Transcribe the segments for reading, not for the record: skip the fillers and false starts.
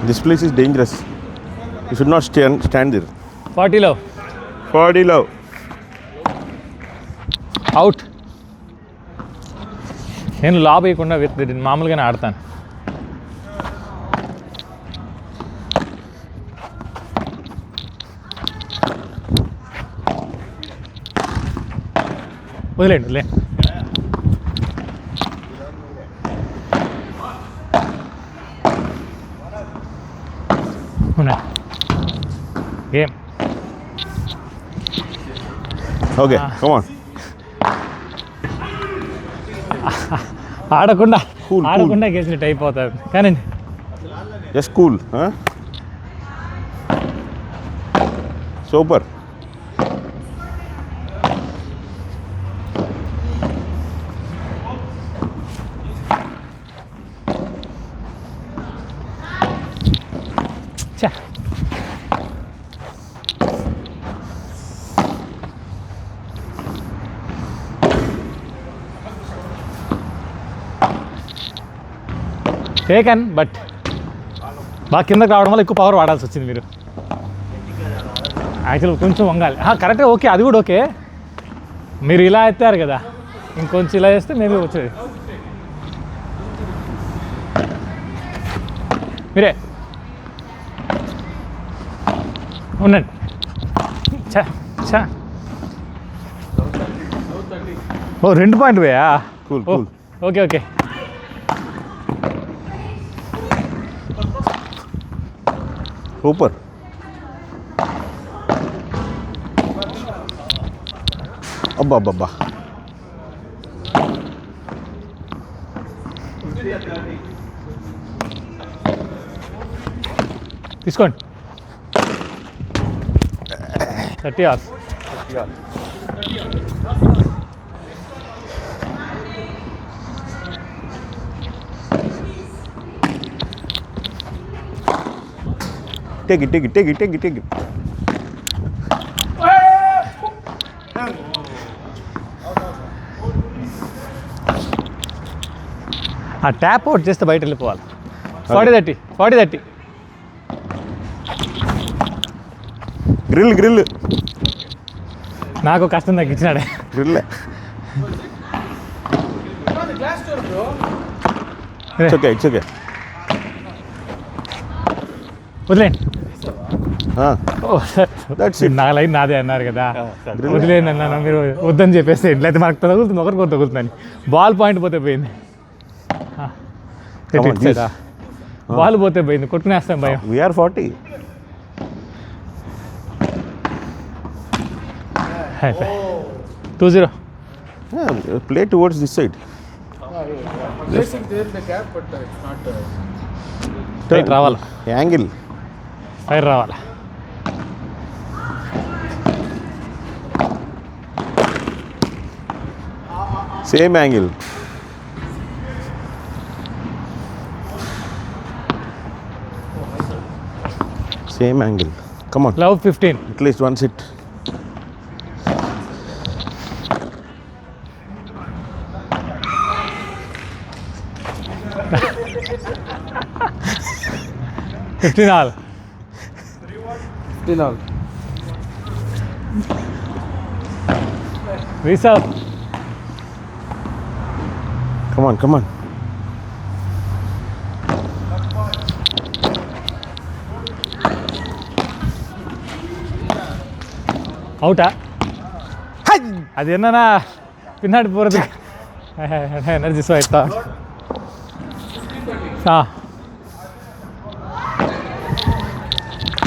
This place is dangerous. You should not stand there. 40 low. 40 low. Out. నేను lab వేయకుండా మామూలుగానే ఆడతాను. వదిలేండి. గేమ్. Okay, come on. ఆడకుండా Cool. గేసినట్టు అయిపోతారు కానీ Just cool, huh? Super. చా టేకన్ బట్ బాగా కిందకి రావడం వల్ల ఎక్కువ పవర్ వాడాల్సి వచ్చింది. మీరు యాక్చువల్ కొంచెం వంగాలి. కరెక్ట్గా ఓకే, అది కూడా ఓకే. మీరు ఇలా ఎత్తారు కదా, ఇంకొంచెం ఇలా చేస్తే మేబీ వచ్చేది. మీరే ఉండండి. చా చా ఓ 2 పాయింట్ పోయా. Cool. ఓకే. Super. అబ్బా. తీసుకోండి. 30 hours. Take it. ఆ ట్యాప్ అవుట్ చేస్తే బయట వెళ్ళిపోవాలి. 40-30. గ్రిల్ నాకు కష్టం తగ్గించినాడే. గ్రిల్. It's okay. వదిలేండి. That's it. నా లైన్ నాదే అన్నారు కదా, వదిలేండి అన్నాను. మీరు వద్దని చెప్పేస్తే ఎట్లయితే మనకు తగులుతుంది, ఒకరికి తగులుతుందని. బాల్ పాయింట్ పోతే పోయింది. బాల్ పోతే పోయింది, కొట్టుకునేస్తాం భయం. We are 40. అయిపోయి 2-0. Play towards this side. Placing there in the gap, but it's not. Right రావాలి, Angle. ఫైర్ రావాలి. Same angle. Come on. Love 15. At least one sit. all. 15 all. Reserve. Come on. అవుటా? అది என்னன்னா பின்னாடி போகிறதுக்கு energy ஸ்வைட்டா.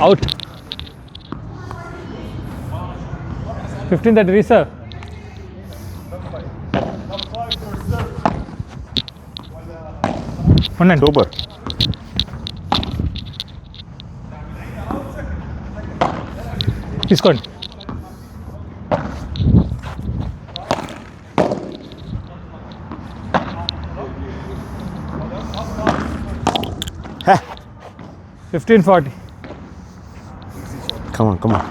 Out. 15-30 reserve. ఉండండి. Super. తీసుకోండి. హే 15-40. Come on.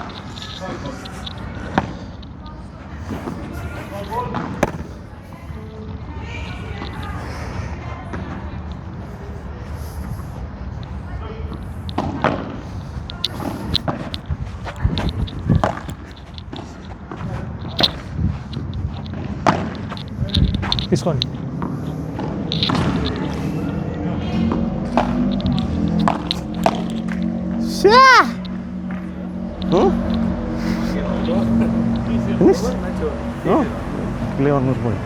తీసుకోండి. Play one more point.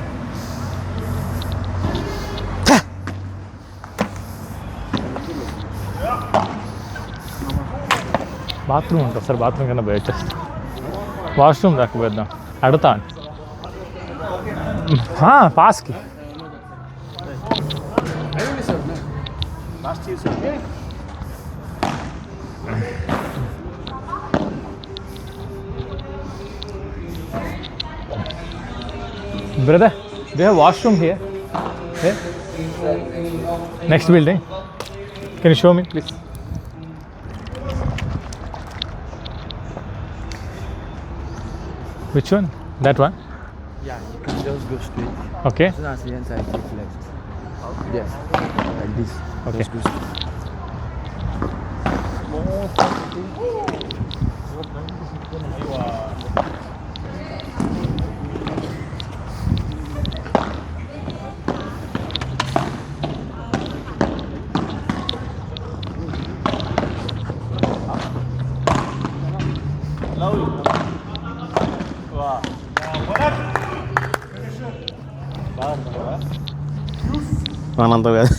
Bathroom ఉంటుంది సార్, బాత్రూమ్ కన్నా పోయి వచ్చేస్తా. వాష్రూమ్ దాకా పోద్దాం అడుగుతా. పాస్కి brother, do you have washroom here? Here? Next building. Can you show me, please? Which one? That one? Yeah, you can just go straight. Okay. As soon as you enter, you take left. Yes, like this. Okay. Just go straight. అనంత కాదు.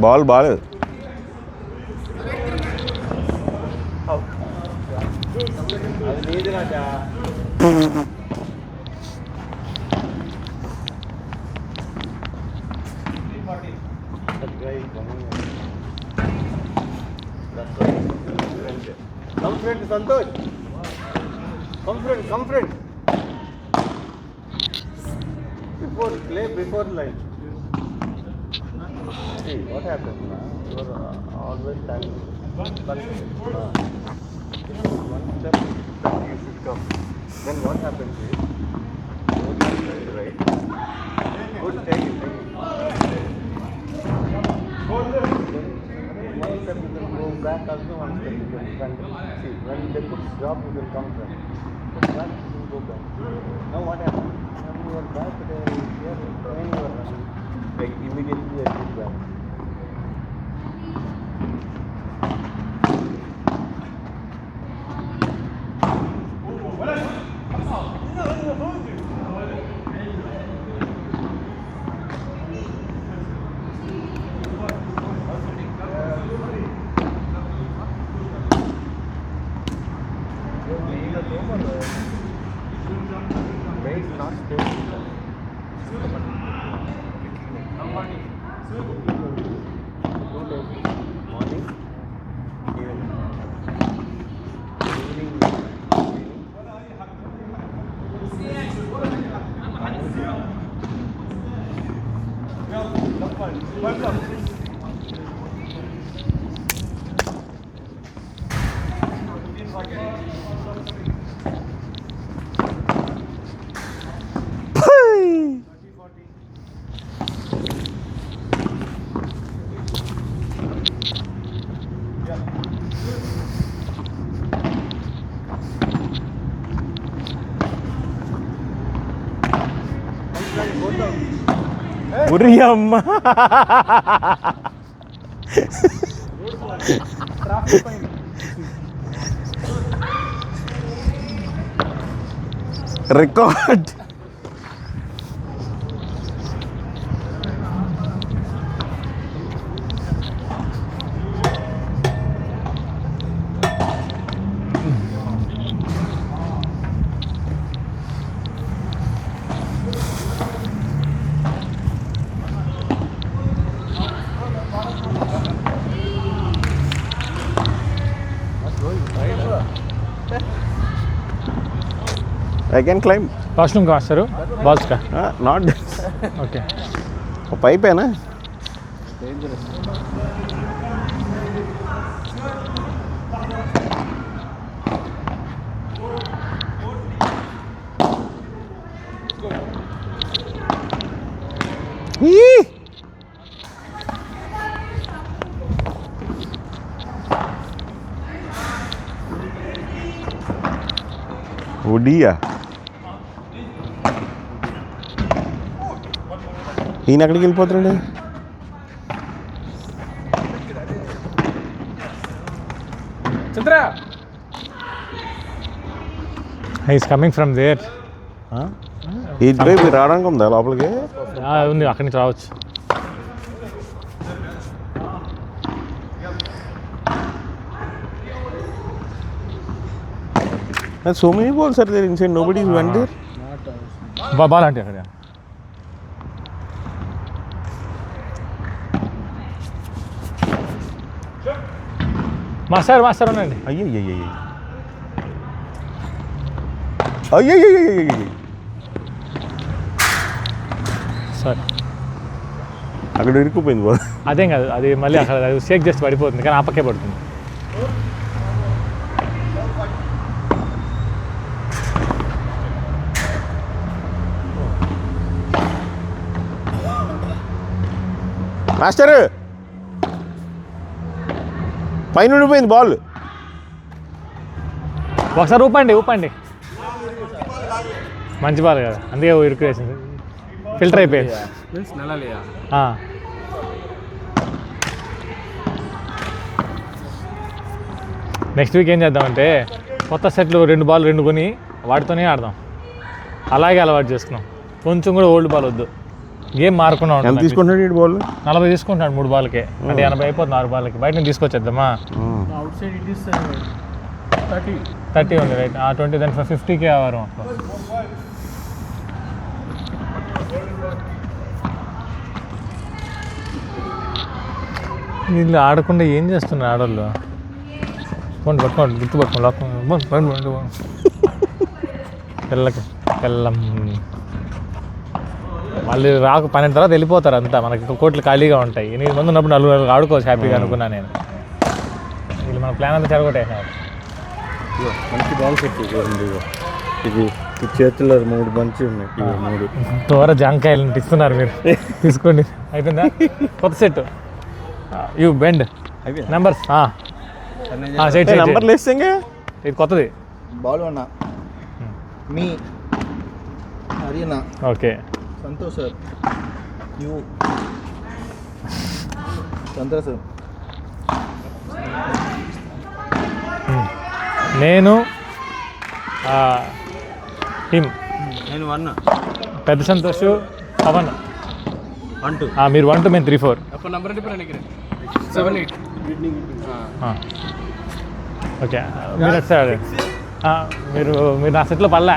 Ball బాలేదు. Come friend, Santosh. Come friend. Before line. See what happens now. You are always standing. One step you should come. Then what happens is, right? Good, take it. One step you can go back also, one step you can front. See, when they put stop, you will come front. But back, you will go back. Now what happens? When you are back, here, when you are running, like immediately you are back. ఉరి అమ్మ. Record. I can climb. Washroom కా master balls కా Not okay pipe है ना. ఉడియా ఈయన ఎక్కడికి వెళ్ళిపోతున్నాడు? చంద్ర is coming from there. ఈ మీరు రావడానికి ఉందా లోపలికి? ఉంది, అక్కడి నుంచి రావచ్చు. So many balls are there inside. Nobody is went there. Ball అంటే అక్కడ మాస్టర్ ఉండండి. అయ్యయ్యయ్యయ్య సారీ, అక్కడ ఇరుక్కుపోయింది బాల్. అదేం కాదు, అది మళ్ళీ అక్కడ అది షేక్ చేసి పడిపోతుంది, కానీ ఆ పక్కే పడుతుంది. మాస్టర్ పైన ఉండిపోయింది బాల్. ఒకసారి ఊపండి. మంచి బాల్ కదా, అందుకే ఇరుకు వేసింది, ఫిల్టర్ అయిపోయింది. నెక్స్ట్ వీక్ ఏం చేద్దామంటే కొత్త సెట్లు 2 బాల్ 2 కొని వాటితోనే ఆడదాం. అలాగే అలవాటు చేసుకున్నాం, కొంచెం కూడా ఓల్డ్ బాల్ వద్దు. గేమ్ మారకుండా ఎంత ఉంటుంది. తీసుకుంటాడు ఈ బాల్? 40 తీసుకుంటాడు 3 బాల్కే, అంటే 80 అయిపోతుంది 6 బాల్కి. బయట నుంచి తీసుకొచ్చేద్దామా? Outside it is 30. 30 ఉంది రైట్, 20 దాని 50కే ఆవారం. వీళ్ళు ఆడకుండా ఏం చేస్తున్నారు ఆడవాళ్ళు? పట్టుకోండి గుర్తు పట్టుకోండి పిల్లం మళ్ళీ రాకు 12 తర్వాత వెళ్ళిపోతారు అంతా. మనకి కోట్లు ఖాళీగా ఉంటాయి. 8 మంది ఉన్నప్పుడు 4 ఆడుకోవచ్చు హ్యాపీగా అనుకున్నాను నేను. వీళ్ళు మన ప్లాన్ అంతా చెడగొట్టేసినారు. మంచి బాల్ సెట్ ఇది చేతుల్లో 3 బంచి ఉన్నాయి. 3 త్వర జాంకాయలు ఇస్తున్నారు మీరు, తీసుకోండి. అయిపోయిందా కొత్త సెట్? యూ బెండ్ నెంబర్స్ నెంబర్లు వేస్తే ఇది కొత్తది. బాల్ అన్నా మీ హరినా okay Santosh sir you Santosh sir నేను హిమ్ నేను 1 పెద్ద సంతోష్ పవన్ 1 2 మీరు 1 2 మేము 3 4. अपन नंबर नहीं पता नहीं 7 8. ఓకే మీరు వచ్చారు. మీరు నా సెట్లో పడలే.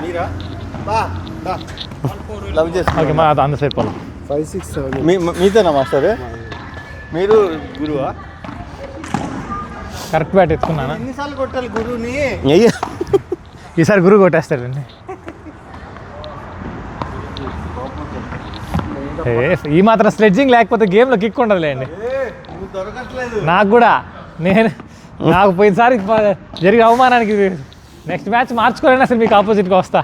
లవ్ చేస్తా ఓకే మా అంద సెట్ పడలే. 5 6 7. మీతోనా మాస్టర్? మీరు గురువా? కరెక్ట్ బ్యాట్ ఎత్తుకున్నానా? ఎన్నిసార్లు కొట్టాలి గురువుని? అయ్యా ఈసారి గురువు కొట్టేస్తాడండి. ఈ మాత్రం స్లెడ్జింగ్ లేకపోతే గేమ్లో కిక్ ఉండదులేండి. నాకు కూడా నాకు పోయినసారి జరిగిన అవమానానికి నెక్స్ట్ మ్యాచ్ మార్చుకోలేనా అసలు మీకు ఆపోజిట్గా వస్తా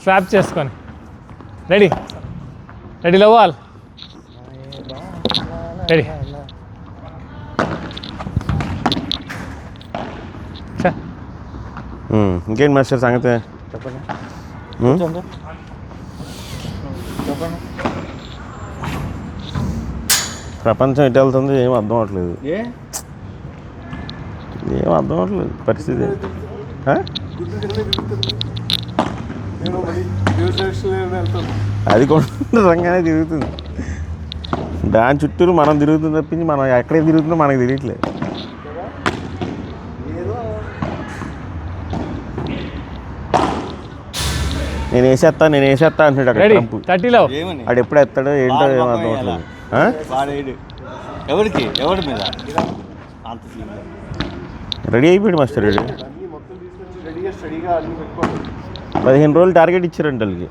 స్వాప్ చేసుకొని. Ready love all ready. ఇంకేంటి మాస్టర్ సంగతి? చెప్పండి. ప్రపంచం ఎటు వెళ్తుంది ఏం అర్థం అవట్లేదు. ఏం అర్థం అవట్లేదు పరిస్థితి. అది కూడా రంగానే తిరుగుతుంది, దాని చుట్టూరు మనం తిరుగుతుంది తప్పించి మనం ఎక్కడే తిరుగుతుందో మనకు తెలియట్లేదు. నేను వేసేస్తా అంటున్నాడు అక్కడ ట్రంప్. 30లో వాడు ఎప్పుడు ఎత్తాడో ఏంటో ఏం అర్థం అవట్లేదు. ఎవరి మీద రెడీ అయిపోయాడు మాస్టర్. రెడీ మొత్తం తీసుకొచ్చి రెడీగా స్టడీగా అన్ని పెట్టుకోండి. 15 రోజులు టార్గెట్ ఇచ్చారంట వాళ్ళకి.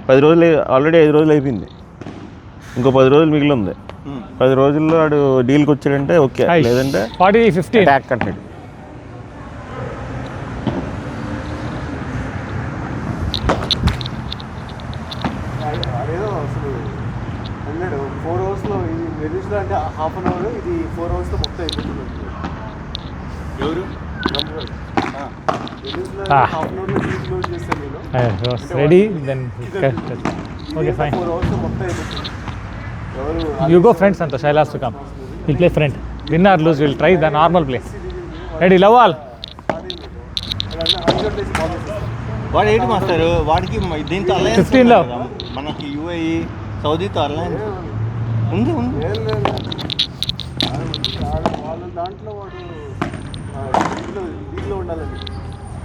10 రోజులు ఆల్రెడీ 5 రోజులు అయిపోయింది, ఇంకో 10 రోజులు మిగిలి ఉంది. 10 రోజుల్లో వాడు డీల్కి వచ్చాడంటే ఓకే, లేదంటే 40-15 అటాక్ అంటాడు. అదేదో అసలు అన్నాడు 4 అవర్స్లో ఇది మెరీస్లో అంటే హాఫ్ అన్ అవర్, ఇది 4 అవర్స్లో మొత్తం అయిపోతుంది. ఎవరు మెరీస్లో హాఫ్ అన్ అవర్లో క్లోజ్ చేస్తాను నేను. Ready then okay fine. 4 అవర్స్లో మొత్తం అయిపోతుంది. ఎవరు you go friends Santosh, I'll ask to come. We'll play friend. Win or lose, we'll try the normal play. Ready, love all. వాడు ఏంటి మాస్టర్, వాడికి దీంతో అలయన్స్ 15 లో మనకి యూఏఈ సౌదీతో అలయన్స్ ఉంది. వాళ్ళ దాంట్లో వాడు దీంట్లో ఉండాలండి.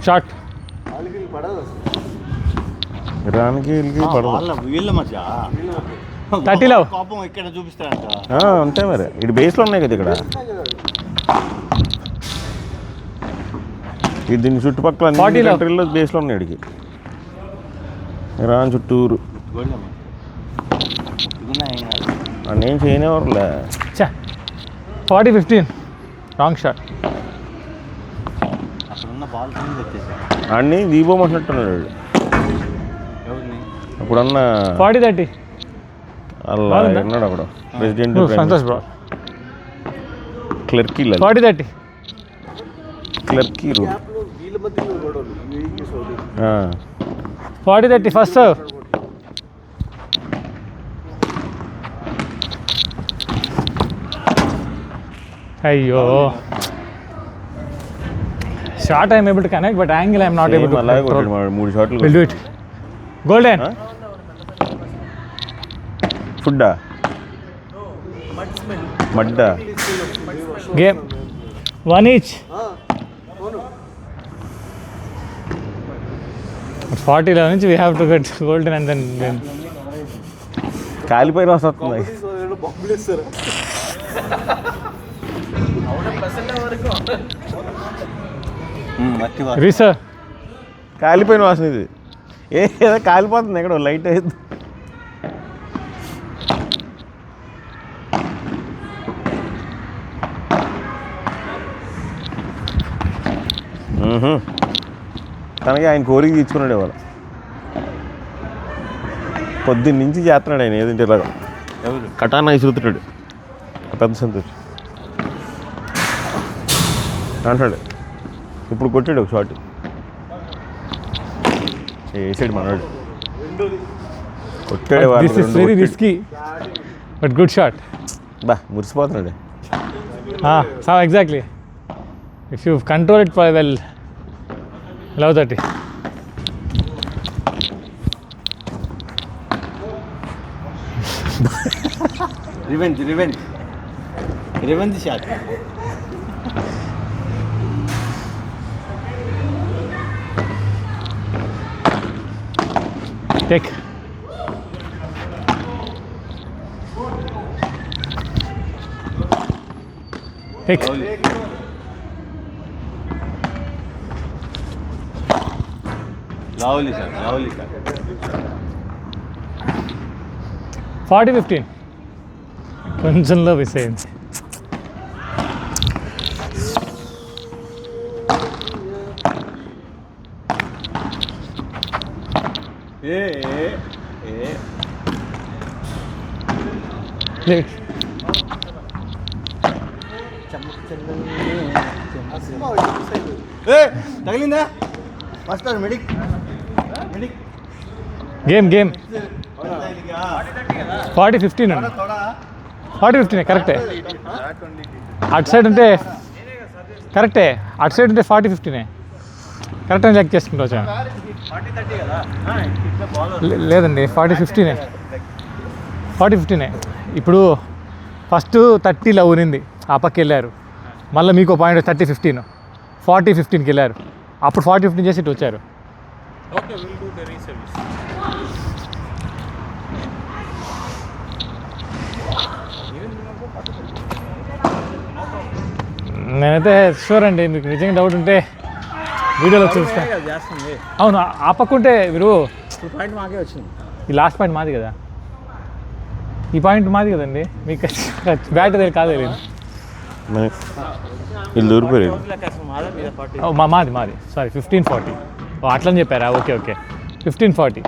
షార్ట్ వాళ్ళకి పడదు అసలు. ఇరాన్కి వీళ్ళకి పడదు. వీళ్ళ మధ్య 30 లో కోపం ఇక్కడ చూపిస్తారంట. అంతే మరి, ఇటు బేస్లో ఉన్నాయి కదా ఇక్కడ. ఇది దీని చుట్టుపక్కల 40 అన్ని లో. కంట్రీల్లో బేస్లో ఉన్నాయి ఇడికి. ఇరాన్ చుట్టూరు నేను చేయనివ్వరులే. 40-15 రాంగ్ షాట్. అక్కడ ఉన్న బాల్ వచ్చేసారు. అన్నీ దీపోమంటున్నాడు వాడు. ఎవరిని అప్పుడన్న 40-30 అలా ఉన్నాడు అక్కడ ప్రెసిడెంట్ సంతోష్ బ్రో. క్లర్కీ 40-30 క్లర్కీ రూల్. గ్యాప్లో వీళ్ళ మధ్యలో గొడవలు యూఏఈకి సౌదీ. 40-30 first serve. అయ్యో short I'm able to connect but angle I'm not able to అలాగే కొట్టాడు వాడు 3 షాట్లు. Will do it. గోల్డెన్ ఫుడ్డా మడ్డా గేమ్ 1 each. 40 నుంచి we have to get golden and then కాలిపోయిన వస్తుంది. బాంబులు ఇస్తారా? రీసర్ కాలిపోయిన వాసన ఇది. ఏదో కాలిపోతుంది ఎక్కడ లైట్ అయ్యింది. తనకి ఆయన కోరిక తీర్చుకున్నాడు ఇవాళ. పొద్దున్న నుంచి చేస్తున్నాడు ఆయన ఏదంటే ఇలాగ కటానా ఇసురుతున్నాడు పెద్ద సంతోష్ అంటాడు. ఇప్పుడు కొట్టాడు ఒక షాట్ వేసాడు మనవాడు. కొట్టాడు this is very risky but good shot. బా మురిసిపోతున్నాడు. Exactly if you control it well love 30. Revenge shot. Take lovely shot. 40-15 కొంచెంలో మిస్ అయింది. తగిలిందా మాస్టర్? మెడిక్ గేమ్ 40-15 అండి. 40-15 కరెక్టే. అటు సైడ్ ఉంటే కరెక్టే, అటు సైడ్ ఉంటే 40-15 కరెక్ట్ అని చెక్ చేసుకుంటూ వచ్చాను. లేదండి 40-15 ఇప్పుడు ఫస్ట్ 30 ఉనింది ఆ పక్క వెళ్ళారు, మళ్ళీ మీకు పాయింట్ 30-15 40-15కి వెళ్ళారు, అప్పుడు 40-15 చేసి ఇటు వచ్చారు. నేనైతే షూర్ అండి, మీకు నిజంగా డౌట్ ఉంటే వీడియోలో చూస్తా. చేస్తుంది అవును ఆపకుంటే మీరు ఇప్పుడు పాయింట్ మాకే వచ్చింది. ఈ లాస్ట్ పాయింట్ మాది కదా, ఈ పాయింట్ మాది కదండి, మీకు బ్యాట్ దగ్గర కాదు తెలియదు. వీళ్ళు దూరిపోయారు. మాదే మీద 40. మాది సారీ 1540. అట్లని చెప్పారా? ఓకే 1540.